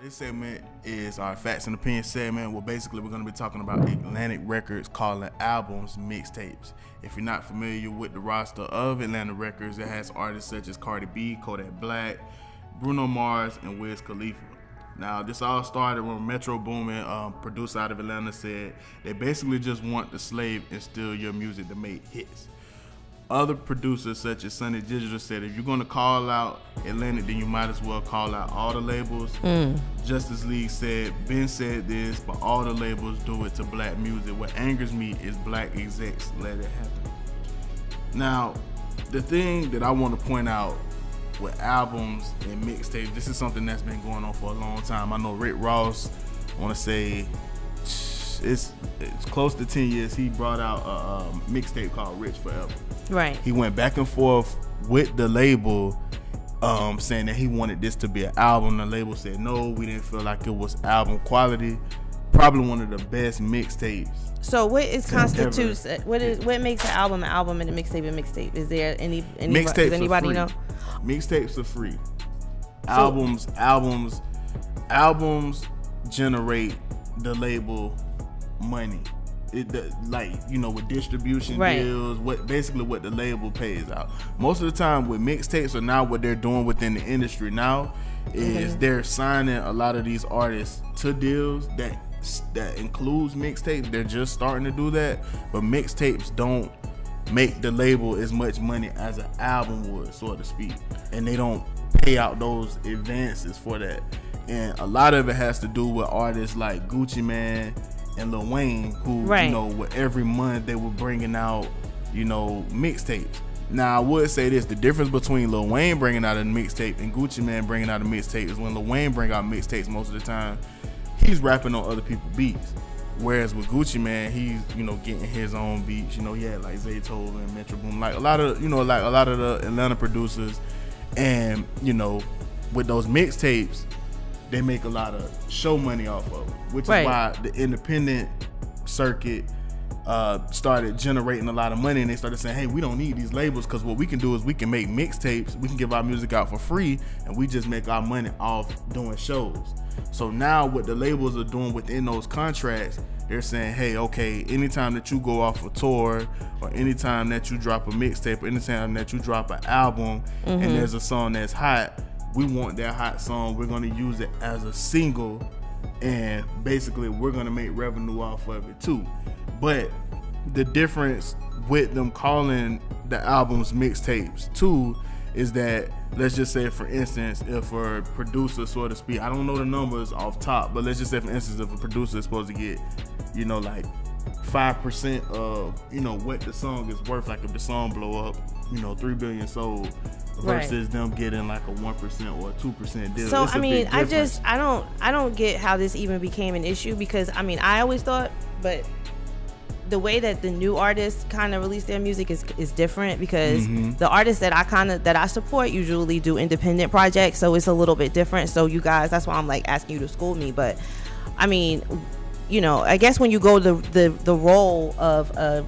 This segment is our Facts and Opinions segment, where basically we're going to be talking about Atlantic Records calling albums mixtapes. If you're not familiar with the roster of Atlantic Records, it has artists such as Cardi B, Kodak Black, Bruno Mars, and Wiz Khalifa. Now, this all started when Metro Boomin, producer out of Atlanta, said they basically just want the slave and steal your music to make hits. Other producers such as Sunny Digital said if you're going to call out Atlantic, then you might as well call out all the labels. Justice League said, Ben said this, but all the labels do it to black music. What angers me is black execs let it happen. Now, the thing that I want to point out with albums and mixtapes, this is something that's been going on for a long time. I know Rick Ross, I want to say it's close to 10 years, he brought out a mixtape called Rich Forever. Right. He went back and forth with the label, saying that he wanted this to be an album. The label said no, we didn't feel like it was album quality. Probably one of the best mixtapes. So what constitutes what makes an album and a mixtape a mixtape? Is there any mixtapes does anybody know? Mixtapes are free. Albums generate the label money. With distribution deals, what the label pays out. Most of the time with mixtapes, or now what they're doing within the industry now is they're signing a lot of these artists to deals that includes mixtapes. They're just starting to do that, but mixtapes don't make the label as much money as an album would, so to speak, and they don't pay out those advances for that. And a lot of it has to do with artists like Gucci Mane and Lil Wayne, who with every month they were bringing out mixtapes. Now I would say this: the difference between Lil Wayne bringing out a mixtape and Gucci Mane bringing out a mixtape is when Lil Wayne bring out mixtapes, most of the time he's rapping on other people's beats, whereas with Gucci Mane, he's getting his own beats. He had like Zaytoven and Metro Boomin, like a lot of the Atlanta producers, and with those mixtapes, they make a lot of show money off of it, which is why the independent circuit started generating a lot of money, and they started saying, hey, we don't need these labels, because what we can do is we can make mixtapes, we can give our music out for free, and we just make our money off doing shows. So now what the labels are doing within those contracts, they're saying, hey, okay, anytime that you go off a tour, or anytime that you drop a mixtape, or anytime that you drop an album, and there's a song that's hot, we want that hot song, we're going to use it as a single, and basically we're going to make revenue off of it too. But the difference with them calling the albums mixtapes too is that, let's just say for instance, if a producer, so to speak, I don't know the numbers off top, but let's just say for instance, if a producer is supposed to get like 5% of what the song is worth, like if the song blow up 3 billion sold, versus them getting like a 1% or a 2% deal. So I don't get how this even became an issue, because I always thought, but the way that the new artists kind of release their music is different, because the artists that I support usually do independent projects, so it's a little bit different. So you guys, that's why I'm like asking you to school me. But I guess when you go the role of a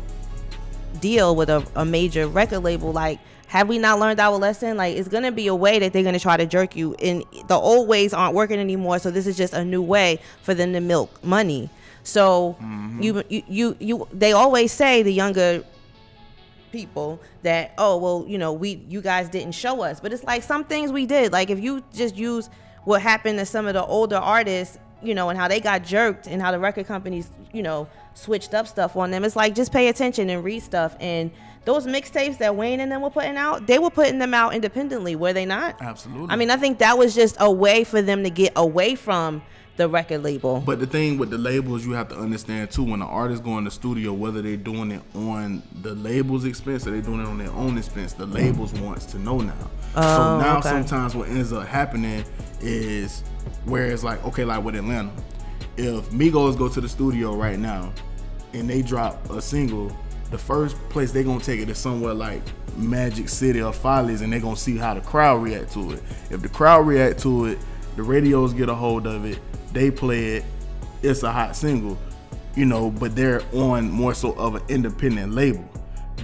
deal with a major record label, like, have we not learned our lesson? Like, it's gonna be a way that they're gonna try to jerk you, and the old ways aren't working anymore, so this is just a new way for them to milk money. So they always say, the younger people, that you guys didn't show us, but it's like some things we did. Like, if you just use what happened to some of the older artists, and how they got jerked, and how the record companies switched up stuff on them, it's like, just pay attention and read stuff. And those mixtapes that Wayne and them were putting out, they were putting them out independently, were they not? Absolutely. I think that was just a way for them to get away from the record label. But the thing with the labels, you have to understand too, when the artists go in the studio, whether they're doing it on the label's expense or they're doing it on their own expense, the labels wants to know now. Sometimes what ends up happening is, where it's like, okay, like with Atlanta, if Migos go to the studio right now and they drop a single, the first place they're gonna take it is somewhere like Magic City or Follies, and they're gonna see how the crowd react to it. If the crowd react to it, the radios get a hold of it, they play it, it's a hot single, but they're on more so of an independent label.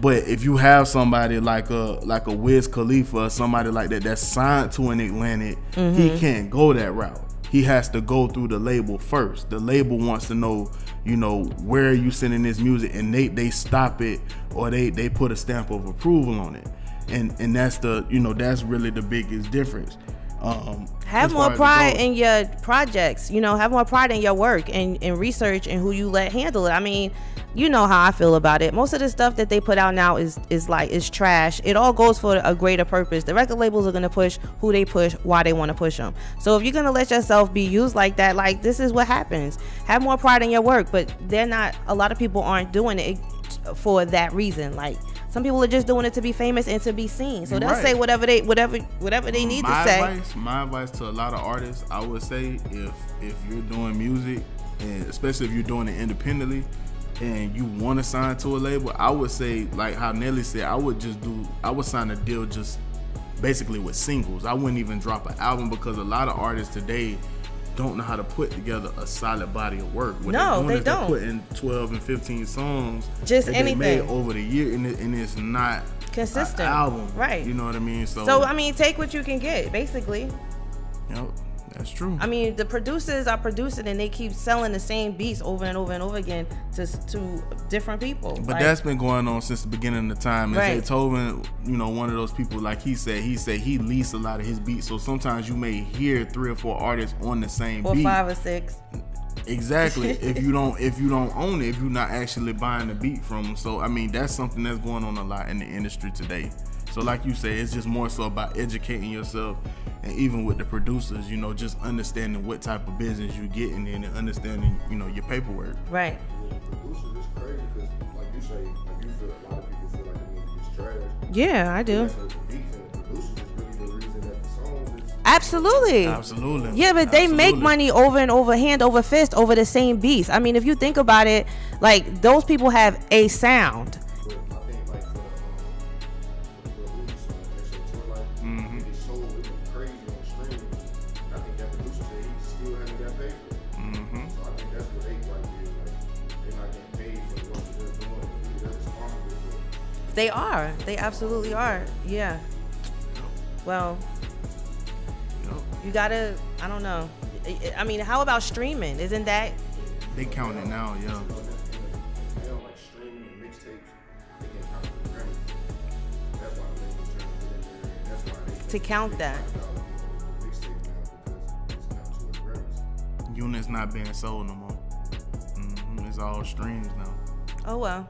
But if you have somebody like a Wiz Khalifa or somebody like that that's signed to an Atlantic, he can't go that route. he has to go through the label first. The label wants to know, you know, where are you sending this music, and they stop it, or they put a stamp of approval on it. And that's the, you know, that's really the biggest difference. Have more pride in your projects, you know, have more pride in your work and research and who you let handle it. I mean, you know how I feel about it. Most of the stuff that they put out now is trash. It all goes for a greater purpose. The record labels are going to push who they push, why they want to push them. So if you're going to let yourself be used like that, like, this is what happens. Have more pride in your work, but a lot of people aren't doing it for that reason. Like, some people are just doing it to be famous and to be seen. So they'll say whatever they need to say. My advice to a lot of artists, I would say, if you're doing music, and especially if you're doing it independently, and you want to sign to a label, I would say, like how Nelly said, I would sign a deal just basically with singles. I wouldn't even drop an album, because a lot of artists today don't know how to put together a solid body of work. What they don't. They're putting 12 and 15 songs just that anything they made over the year, and it's not consistent an album, right? You know what I mean? So I mean, take what you can get, basically. Yep, that's true. I mean, the producers are producing, and they keep selling the same beats over and over and over again to different people. But that's been going on since the beginning of the time. And right. Zaytoven, you know, one of those people, like he said he leased a lot of his beats. So sometimes you may hear 3 or 4 artists on the same beat. Or 5 or 6. Exactly. if you don't own it, if you're not actually buying the beat from them. So I mean, that's something that's going on a lot in the industry today. So like you say, it's just more so about educating yourself, and even with the producers, you know, just understanding what type of business you're getting in, and understanding, you know, your paperwork. Right. The producers is crazy, because like you say, like, you feel, a lot of people feel like the music is trash. Yeah, I do. The beats and the producers is really the reason that the songs is. Absolutely. Yeah, but they make money over and over, hand over fist, over the same beats. I mean, if you think about it, like, those people have a sound. But I think, like, for the movie song, XO Tour Life, it sold, it went crazy on the stream. I think that producer said he still hasn't got paid for it. So I think that's what they like is, like, they're not getting paid for the work that they're doing. They're responsible for it. They are. They absolutely are. Yeah. Well, you gotta, I don't know. I mean, how about streaming? Isn't that? They count it now, yeah. Now, like, streaming and mixtapes, they get counted for Grammys. That's why the labels trying to get in there. That's why To count that. Mixtape now, because it's counted towards Grammys. Units not being sold no more. It's all streams now. Oh well.